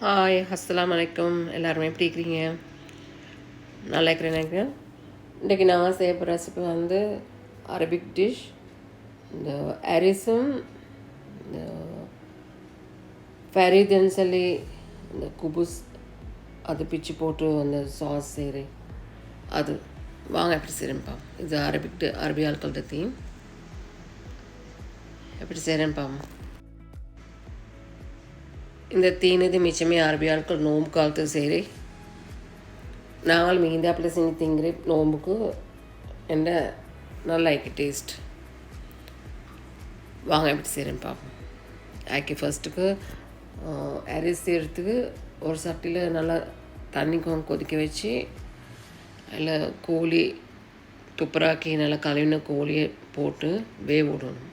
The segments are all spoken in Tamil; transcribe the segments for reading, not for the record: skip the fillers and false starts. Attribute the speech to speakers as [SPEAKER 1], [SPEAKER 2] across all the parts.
[SPEAKER 1] ஹாய் அஸ்ஸலாமு அலைக்கும். எல்லாருமே எப்படி இருக்கிறீங்க? நல்லா இருக்கிறேன் நினைக்கிறேன். இன்றைக்கி நான் செய்ய போகிற ரெசிபி வந்து அரபிக் டிஷ். இந்த அரிசும் இந்த ஃபரீதுன்னு சொல்லி இந்த குபுஸ் அது பிச்சு போட்டு அந்த சாஸ் செய்கிறேன். அது வாங்க எப்படி செய்கிறேன்ப்பா. இது அரபி ஆட்கள்கிட்ட தீம் எப்படி செய்கிறேன்ப்பா. இந்த தீனது மிச்சமே அரபி ஆட்கள் நோம்பு காலத்துக்கு செய்கிறேன். நாங்கள் மீந்தாப்பில் செஞ்சு திங்கிற நோம்புக்கு என்ன நல்லா ஆக்கி டேஸ்ட். வாங்க எப்படி செய்கிறேன்னு பார்ப்போம். ஆக்கி ஃபஸ்ட்டுக்கு அரிசி செய்கிறதுக்கு ஒரு சட்டியில் நல்லா தண்ணி கொதிக்க வச்சு அதில் கோழி துப்புராக்கி நல்லா கழுவின கோழியை போட்டு வேக விடணும்.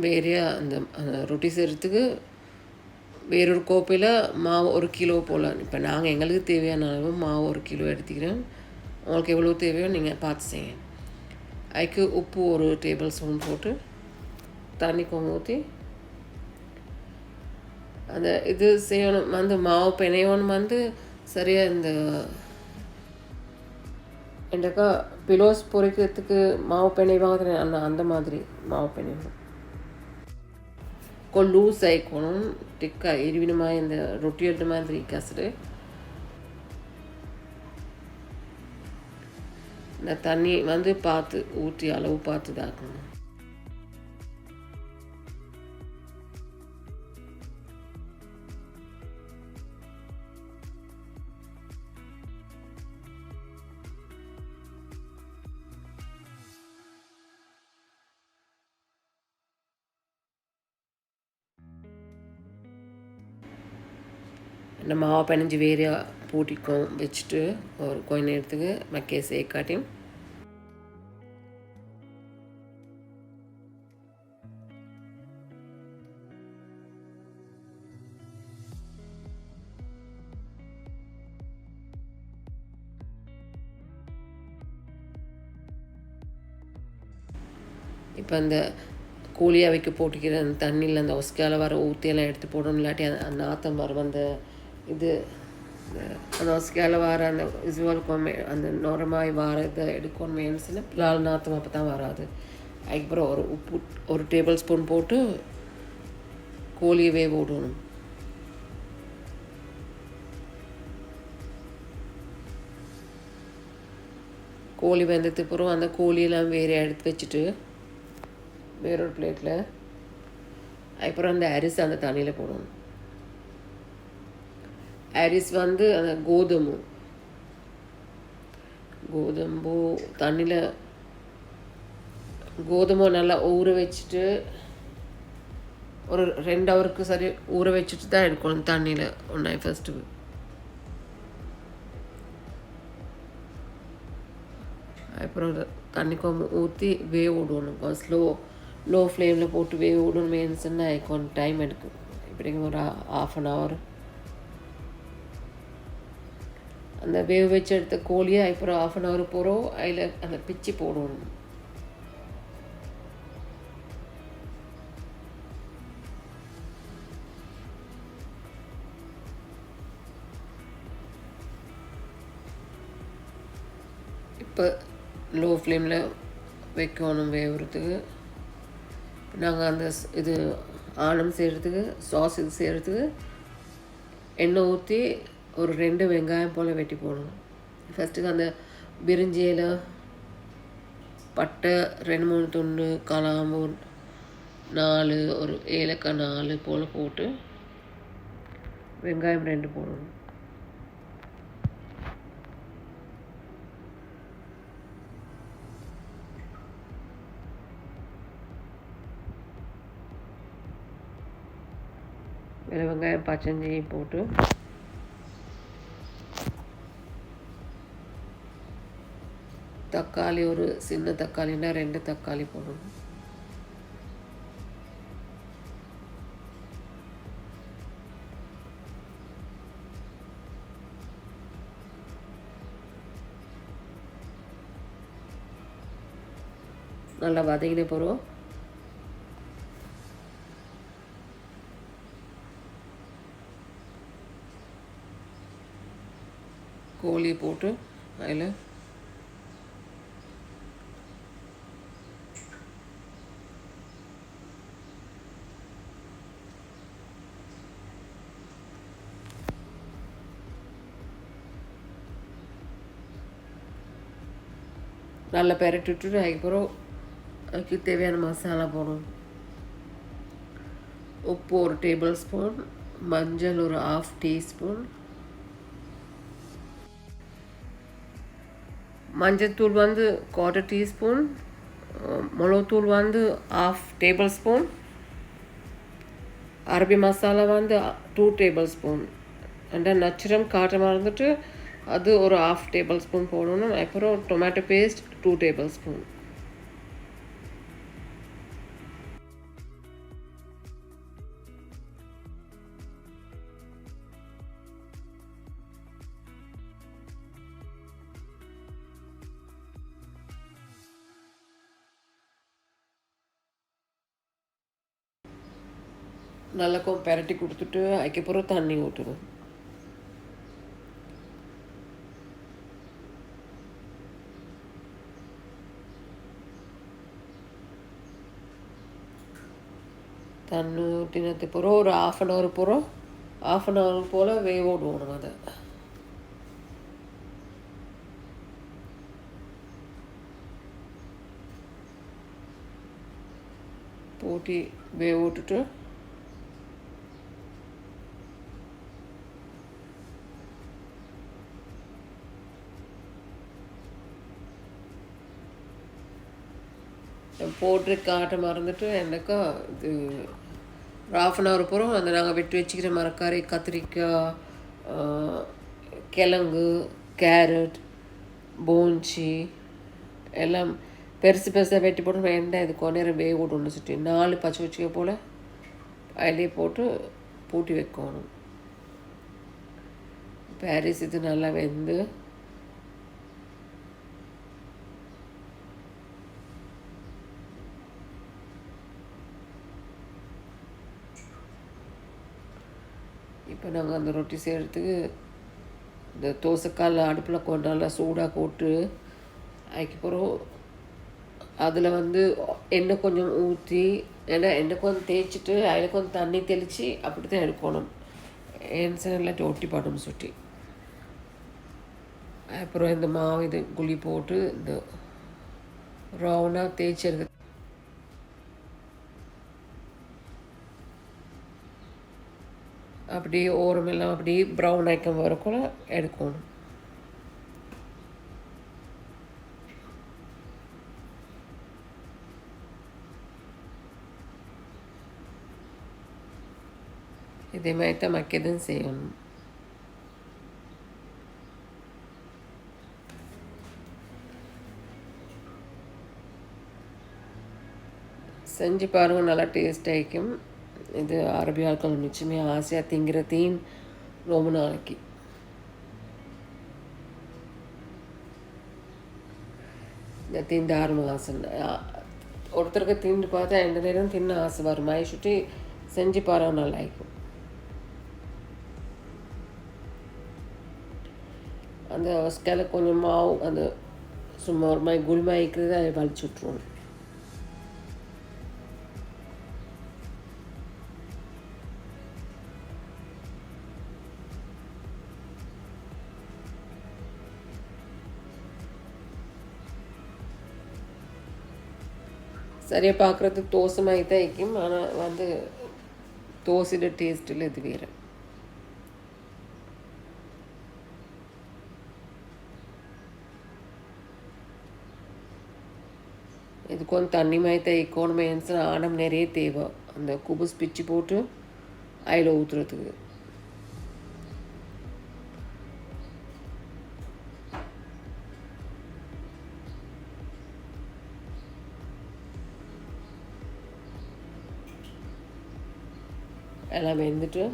[SPEAKER 1] வேறே அந்த ரொட்டி செய்கிறதுக்கு வேறொரு கோப்பையில் மாவு 1 கிலோ போல். இப்போ நாங்கள் எங்களுக்கு தேவையான அளவு மாவு 1 கிலோ எடுத்துக்கிறோம். உங்களுக்கு எவ்வளோ தேவையோ நீங்கள் பார்த்து செய்யுங்க. அதுக்கு உப்பு 1 டேபிள் ஸ்பூன் போட்டு தண்ணி ஊற்றி அந்த இது செய்யணும் வந்து மாவு பிணையணும் வந்து சரியாக இந்த என்டக்கா பிலோஸ் பொரிக்கிறதுக்கு மாவு பிணைவாங்க அந்த மாதிரி மாவு பிணையணும். லூஸ் ஆகிக்கணும் டிக்காக இருவினமாக இந்த ரொட்டி எடுத்த மாதிரி கசடு. இந்த தண்ணி வந்து பார்த்து ஊற்றி அளவு பார்த்து தாக்கணும். இந்த மாவு பிணைஞ்சி வேற பூட்டிக்கும் வச்சுட்டு ஒரு கொஞ்ச நேரத்துக்கு மக்கிய சேர்க்காட்டி இப்போ அந்த கோழி அவைக்கு போட்டுக்கிற அந்த தண்ணியில் அந்த ஒஸ்கால வர ஊற்றியெல்லாம் எடுத்து போடணும். இல்லாட்டி அந்த நாத்தம் வரும். அந்த இது அந்த ஒஸ்கால வர அந்த விசுவலுக்கும் அந்த நொரமாய் வாரத்தை எடுக்கணும் வேணுச்சுன்னா லால் நாத்தம் அப்போ தான் வராது. அதுக்கப்புறம் ஒரு உப்பு 1 டேபிள் ஸ்பூன் போட்டு கோழியை வேக விடணும். கோழி வெந்ததுக்கு அப்புறம் அந்த கோழியெல்லாம் வேறு எடுத்து வச்சுட்டு வேறொரு பிளேட்டில் அதுக்கப்புறம் அந்த அரிசி அந்த தண்ணியில் போடணும். அரிசி வந்து அந்த கோதுமை தண்ணியில் கோதுமை நல்லா ஊற வச்சுட்டு ஒரு 2 ஹவருக்கு சரி ஊற வச்சுட்டு தான் எடுக்கணும் தண்ணியில் ஒன்றா ஃபஸ்ட்டு. அப்புறம் தண்ணி ஊற்றி வேக விடணும். லோ ஃப்ளேமில் போட்டு வேக விடணும். வேணுச்சுன்னா கொஞ்சம் டைம் எடுக்கும். இப்படி ஒரு 1/2 அன் ஹவர் அந்த வேக வச்சு எடுத்த கோழியை அப்புறம் 1/2 அன் ஹவர் போகிறோம் அதில் அந்த பிச்சு போடணும். இப்போ லோ ஃப்ளேமில் வைக்கணும் வேகிறதுக்கு. நாங்கள் அந்த இது ஆனம் செய்கிறதுக்கு சாஸ் இது செய்கிறதுக்கு எண்ணெய் ஊற்றி ஒரு 2 வெங்காயம் போல் வெட்டி போடணும். ஃபஸ்ட்டுக்கு அந்த பிரிஞ்சி இலை, பட்டை 2-3 துண்டு, கலாம்பு 4, ஒரு ஏலக்காய் 4 போல் போட்டு வெங்காயம் 2 போடணும். வெங்காயம் பச்சஞ்சியும் போட்டு தக்காளி ஒரு சின்ன தக்காளின்னா 2 தக்காளி போடணும். நல்லா வதங்கின பிறகு கோழியை போட்டு அதில் நல்லா பெரட்டி விட்டுட்டு அதுக்கப்புறம் அதுக்கு தேவையான மசாலா போடணும். உப்பு ஒரு டேபிள் ஸ்பூன், மஞ்சள் ஒரு 1/2 டீஸ்பூன், மஞ்சத்தூள் வந்து 1/4 டீஸ்பூன், மிளகுத்தூள் வந்து 1/2 டேபிள் ஸ்பூன், அரபி மசாலா வந்து 2 டேபிள் ஸ்பூன், அண்ட் நச்சிரம் காட்டமாக இருந்துட்டு அது ஒரு 1/2 டேபிள் ஸ்பூன் போடணும். அப்புறம் டொமேட்டோ பேஸ்ட் 2 டேபிள் ஸ்பூன். நல்லா பெரட்டி கொடுத்துட்டு அதுக்கப்புறம் தண்ணி ஊற்றணும். தண்ணி ஊற்றினது பிறகு ஒரு 1/2 hour பிறகு 1/2 hour போல் வேக விடுவோம். அதை போட்டி வேக விட்டுட்டு போட்டு காட்ட மறந்துட்டு எனக்கா இது ஒரு 1/2 hour பிறகு அந்த நாங்கள் வெட்டி வச்சுக்கிற மரக்காரி, கத்திரிக்காய், கிழங்கு, கேரட், போஞ்சி எல்லாம் பெருசு பெருசாக வெட்டி போட்டு வேண்டாம் இது கொஞ்ச நேரம் வேக விடணும்னு சுற்றி 4 பச்சை வச்சுக்க போல் அதிலே போட்டு பூட்டி வைக்கணும். பாரிஸ் இது நல்லா வெந்து இப்போ நாங்கள் அந்த ரொட்டி செய்கிறதுக்கு இந்த தோசைக்கால் அடுப்பில் கொஞ்சம் நல்லா சூடாக போட்டு அதுக்கப்புறம் அதில் வந்து எண்ணெய் கொஞ்சம் ஊற்றி எண்ணெய் கொஞ்சம் தேய்ச்சிட்டு அதில் கொஞ்சம் தண்ணி தெளித்து அப்படி தான் எடுக்கணும். ஏன்சன் இல்லாட்டி ஒட்டி பாடும் சுட்டி. அப்புறம் இந்த மாவு இது குழி போட்டு இந்த ரவுண்டாக தேய்ச்சி எடுக்க அப்படியே ஓரமெல்லாம் அப்படியே ப்ரௌன் ஐக்கம் வரக்குள்ள எடுக்கணும். இதே மாதிரி தான் மக்கதும் செய்யணும். செஞ்சு பாருங்கள், நல்லா டேஸ்ட் ஆகிக்கும். இது அரபி ஆட்கள் மிச்சமே ஆசையாக திங்கிற தீன் ரொம்ப நாளைக்கு. இந்த தீண்டு 6 மாதம் ஒருத்தருக்கு திண்டு பார்த்தா எந்த நேரம் தின்ன ஆசை வரும். சுட்டி செஞ்சு பாருங்க, நல்லா இருக்கும். அந்த ஸ்கேல கொஞ்சம் மாவு அந்த சும்மா ஒரு மாதிரி குழிமாய்க்கிறது அதை வலிச்சு விட்ருவோம். சரியாக பார்க்குறதுக்கு தோசை மாதிரி தான் வைக்கும், ஆனால் வந்து தோசையோட டேஸ்ட்டில் இது வேறு. இது கொஞ்சம் தண்ணி மாதிரி தான் வைக்கணும். ஏன்ஸ்னா ஆனம் நிறைய தேவை அந்த குபுஸ் பிச்சு போட்டு அதில் ஊற்றுறதுக்கு. எல்லாம் வெந்துட்டு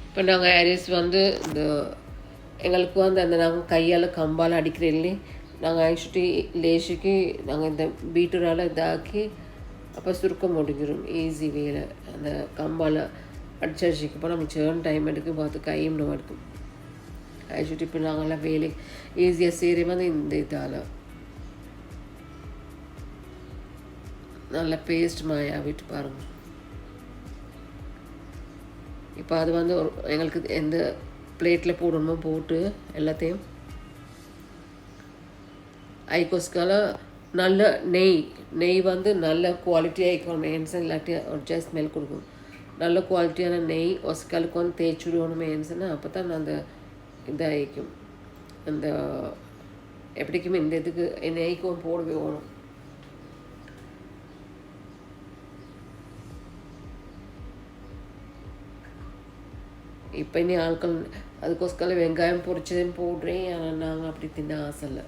[SPEAKER 1] இப்போ நாங்கள் அரிசி வந்து இந்த எங்களுக்கு வந்து அந்த நாங்கள் கையால் கம்பால் அடிக்கிற இல்லையே நாங்கள் ஆக்சுவலி லேஷுக்கு நாங்கள் இந்த பீட்டரால் இதாக்கி அப்போ சுருக்க முடிஞ்சிடும் ஈஸி வேலை. அந்த கம்பால் அடிச்சு போனால் நம்ம சேர்ன் டைம் எடுக்கும் பார்த்து கையும் நம்ம எடுக்கும். ஆக்சுவலி இப்போ நாங்கள்லாம் வேலை ஈஸியாக செய்கிற வந்து இந்த இதால் நல்ல பேஸ்ட் மாயா விட்டு பாருங்கள். இப்போ அது வந்து எங்களுக்கு எந்த பிளேட்டில் போடணுமோ போட்டு எல்லாத்தையும் ஐக்கோஸ்க்கால நல்ல நெய் வந்து நல்ல குவாலிட்டியாக இருக்கணும். ஏன்சன் இல்லாட்டி ஒரு ஜஸ்ட் ஸ்மெல் கொடுக்கும். நல்ல குவாலிட்டியான நெய் ஒஸ்காலுக்கு வந்து தேய்ச்சி விடணுமே ஏன்சன்னா அப்போ தான் அந்த இதாகிக்கும். அந்த எப்படிக்குமே இந்த இதுக்கு நெய்க்கும் போடவே வேணும். இப்போ இனி ஆட்கள் அதுக்கோஸ்கால வெங்காயம் பொரிச்சதையும் போடுறேன். ஆனால் நாங்கள் அப்படி தின்ன ஆசை இல்லை.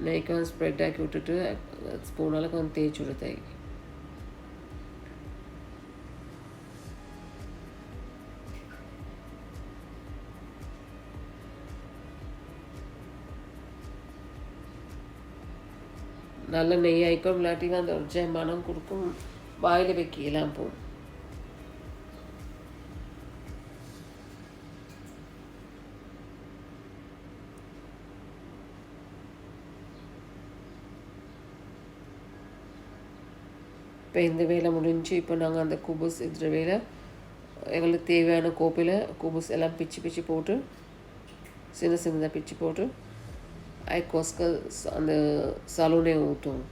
[SPEAKER 1] நெய்க்கு வந்து ஸ்ப்ரெட் ஆக்கி விட்டுட்டு ஸ்பூனால் கொஞ்சம் தேய்ச்சி விடுறது. நல்ல நெய் ஆயிக்கும். இல்லாட்டினா அந்த ஒரு மனம் கொடுக்கும். வாயில் வைக்கலாம் போகும். இப்போ இந்த வேலை முடிஞ்சு இப்போ நாங்கள் அந்த குபுஸ் இருக்கிற வேலை எங்களுக்கு தேவையான கோப்பையில் குபுஸ் எல்லாம் பிச்சு போட்டு சின்னதாக பிச்சு போட்டு ஐக்கோஸ்க்கு அந்த சலூனே ஊற்றுவோம்.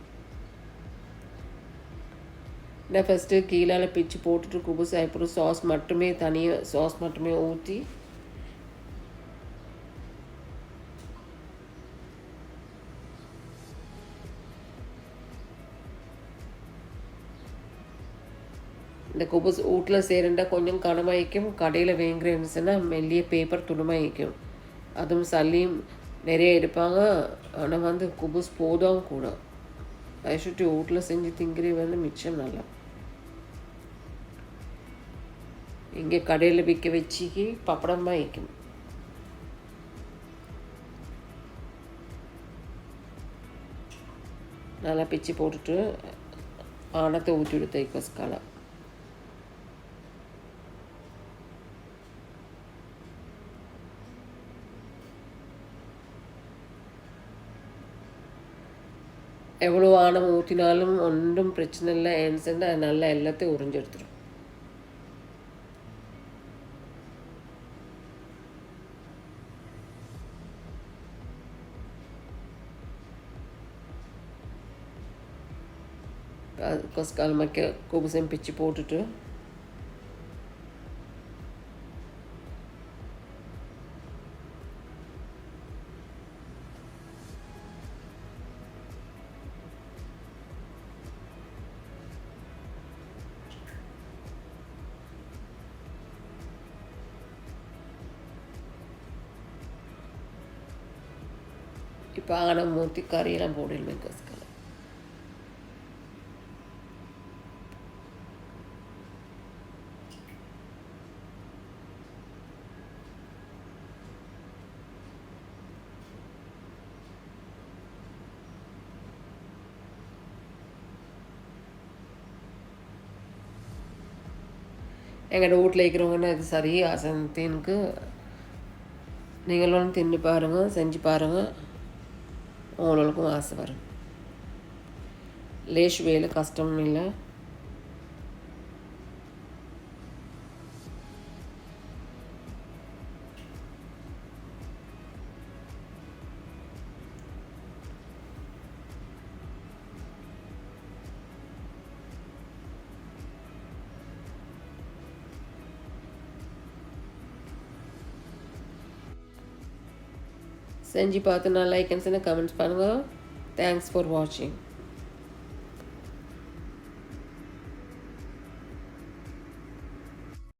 [SPEAKER 1] நான் ஃபஸ்ட்டு கீழால் பிச்சு போட்டுட்டு குபுஸ் அப்புறம் சாஸ் மட்டுமே ஊற்றி இந்த குபுஸ் வீட்டில் சேரண்டா கொஞ்சம் கனமாயிக்கும். கடையில் வேங்குறேன்னு சொன்னால் மெல்லிய பேப்பர் துணுமாயிக்கும். அதுவும் சல்லியும் நிறைய எடுப்பாங்க. ஆனால் வந்து குபுஸ் போதும் கூட. ஐஷுட்டி வீட்டில் செஞ்சு திங்கிறே வந்து மிச்சம் நல்லா. இங்கே கடையில் விற்க வச்சுக்கி பப்படமாக வைக்கும். நல்லா பிச்சு போட்டுட்டு ஆனத்தை ஊற்றி விடுத்த ஐக்கோஸ்கால எவ்வளோ ஆணம் ஊற்றினாலும் ஒன்றும் பிரச்சனை இல்லை. ஏன்னு அது நல்லா எல்லாத்தையும் உறிஞ்செடுத்துடும். கொஸ்கால் மக்க குபுசையும் பிச்சு போட்டுட்டு இப்போ ஆனம் ஊற்றி கறியெல்லாம் போடணுமே கொஸ்கால். எங்களோட வீட்டில் இருக்கிறவங்கன்னா இது சரி அசந்தீனுக்கு நீங்களும் தின்னு பாருங்கள், செஞ்சு பாருங்கள். உங்களுக்கும் ஆசை வரும். லேஷ் வேலை கஷ்டமும் இல்லை. செஞ்சு பார்த்து நான் லைக் அண்ட் கமெண்ட்ஸ் பண்ணுங்கள். தேங்க்ஸ் ஃபார் வாட்சிங்.